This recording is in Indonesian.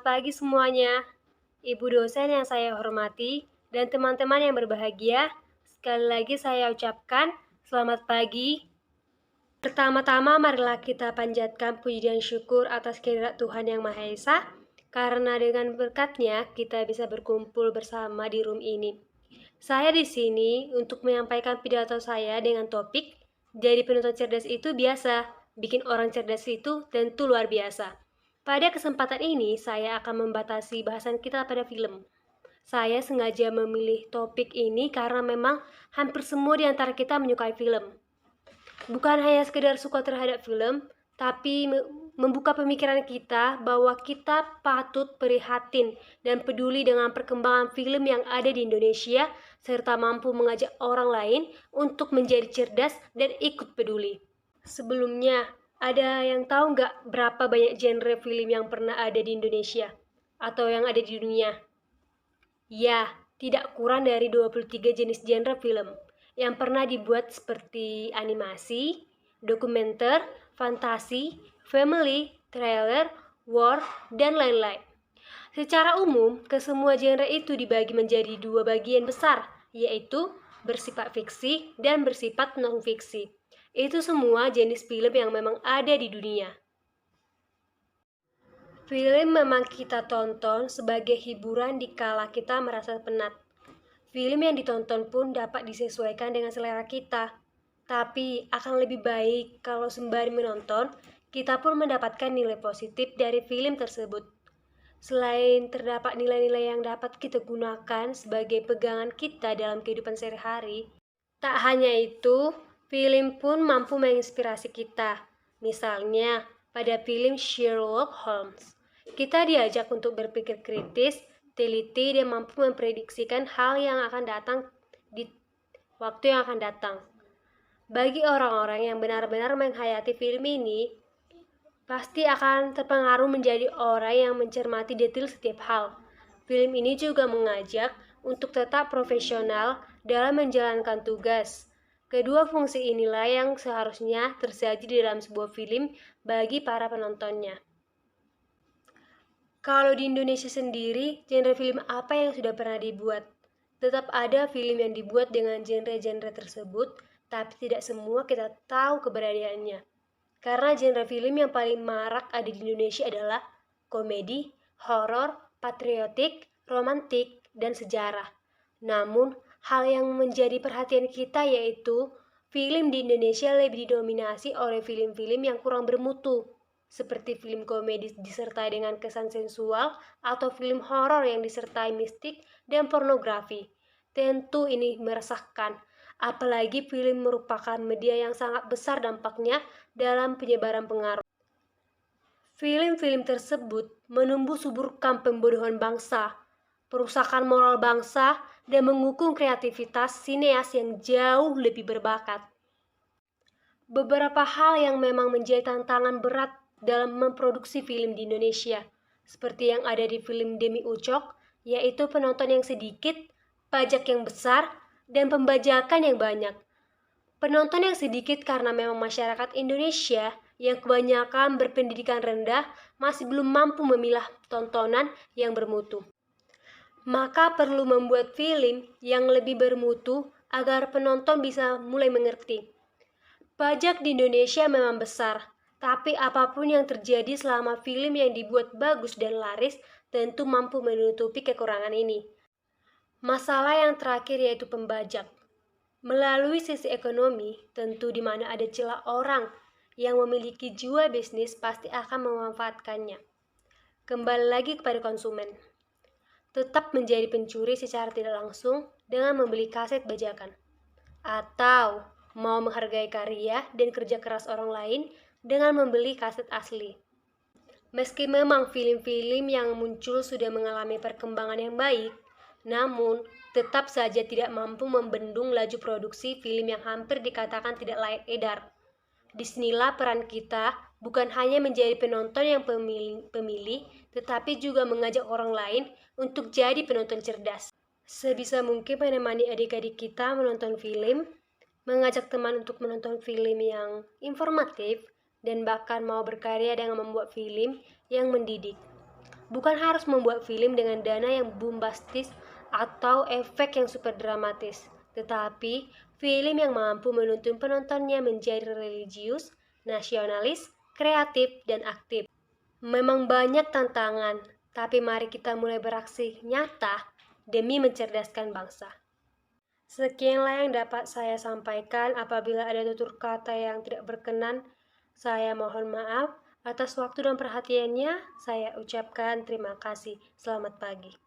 pagi semuanya, Ibu dosen yang saya hormati, dan teman-teman yang berbahagia. Sekali lagi saya ucapkan selamat pagi. Pertama-tama marilah kita panjatkan puji dan syukur atas kehadirat Tuhan Yang Maha Esa, karena dengan berkat-Nya kita bisa berkumpul bersama di room ini. Saya di sini untuk menyampaikan pidato saya dengan topik, jadi penonton cerdas itu biasa, bikin orang cerdas itu tentu luar biasa. Pada kesempatan ini, saya akan membatasi bahasan kita pada film. Saya sengaja memilih topik ini karena memang hampir semua di antara kita menyukai film. Bukan hanya sekedar suka terhadap film, tapi membuka pemikiran kita bahwa kita patut prihatin dan peduli dengan perkembangan film yang ada di Indonesia, serta mampu mengajak orang lain untuk menjadi cerdas dan ikut peduli. Sebelumnya, ada yang tahu nggak berapa banyak genre film yang pernah ada di Indonesia? Atau yang ada di dunia? Ya, tidak kurang dari 23 jenis genre film yang pernah dibuat seperti animasi, dokumenter, fantasi, family, thriller, war, dan lain-lain. Secara umum, kesemua genre itu dibagi menjadi dua bagian besar, yaitu bersifat fiksi dan bersifat non-fiksi. Itu semua jenis film yang memang ada di dunia. Film memang kita tonton sebagai hiburan dikala kita merasa penat. Film yang ditonton pun dapat disesuaikan dengan selera kita. Tapi akan lebih baik kalau sembari menonton, kita pun mendapatkan nilai positif dari film tersebut. Selain terdapat nilai-nilai yang dapat kita gunakan sebagai pegangan kita dalam kehidupan sehari-hari, tak hanya itu, film pun mampu menginspirasi kita. Misalnya, pada film Sherlock Holmes, kita diajak untuk berpikir kritis, teliti, dan mampu memprediksikan hal yang akan datang di waktu yang akan datang. Bagi orang-orang yang benar-benar menghayati film ini, pasti akan terpengaruh menjadi orang yang mencermati detail setiap hal. Film ini juga mengajak untuk tetap profesional dalam menjalankan tugas. Kedua fungsi inilah yang seharusnya tersaji di dalam sebuah film bagi para penontonnya. Kalau di Indonesia sendiri, genre film apa yang sudah pernah dibuat? Tetap ada film yang dibuat dengan genre-genre tersebut, tapi tidak semua kita tahu keberadaannya. Karena genre film yang paling marak ada di Indonesia adalah komedi, horor, patriotik, romantik, dan sejarah. Namun, hal yang menjadi perhatian kita yaitu film di Indonesia lebih didominasi oleh film-film yang kurang bermutu, seperti film komedi disertai dengan kesan sensual atau film horor yang disertai mistik dan pornografi. Tentu ini meresahkan, apalagi film merupakan media yang sangat besar dampaknya dalam penyebaran pengaruh. Film-film tersebut menumbuh suburkan pembodohan bangsa, perusakan moral bangsa, dan mengukung kreativitas sineas yang jauh lebih berbakat. Beberapa hal yang memang menjadi tantangan berat dalam memproduksi film di Indonesia, seperti yang ada di film Demi Ucok, yaitu penonton yang sedikit, pajak yang besar, dan pembajakan yang banyak. Penonton yang sedikit karena memang masyarakat Indonesia yang kebanyakan berpendidikan rendah masih belum mampu memilah tontonan yang bermutu. Maka perlu membuat film yang lebih bermutu agar penonton bisa mulai mengerti. Pajak di Indonesia memang besar, tapi apapun yang terjadi selama film yang dibuat bagus dan laris tentu mampu menutupi kekurangan ini. Masalah yang terakhir yaitu pembajak. Melalui sisi ekonomi, tentu di mana ada celah orang yang memiliki jiwa bisnis pasti akan memanfaatkannya. Kembali lagi kepada konsumen. Tetap menjadi pencuri secara tidak langsung dengan membeli kaset bajakan. Atau mau menghargai karya dan kerja keras orang lain dengan membeli kaset asli. Meski memang film-film yang muncul sudah mengalami perkembangan yang baik, namun tetap saja tidak mampu membendung laju produksi film yang hampir dikatakan tidak layak edar. Disinilah peran kita bukan hanya menjadi penonton yang pemilih, tetapi juga mengajak orang lain untuk jadi penonton cerdas. Sebisa mungkin menemani adik-adik kita menonton film, mengajak teman untuk menonton film yang informatif, dan bahkan mau berkarya dengan membuat film yang mendidik. bukan harus membuat film dengan dana yang bombastis atau efek yang super dramatis, tetapi film yang mampu menuntun penontonnya menjadi religius, nasionalis, kreatif, dan aktif. Memang banyak tantangan, tapi mari kita mulai beraksi nyata demi mencerdaskan bangsa. Sekianlah yang dapat saya sampaikan. Apabila ada tutur kata yang tidak berkenan, saya mohon maaf. Atas waktu dan perhatiannya, saya ucapkan terima kasih. Selamat pagi.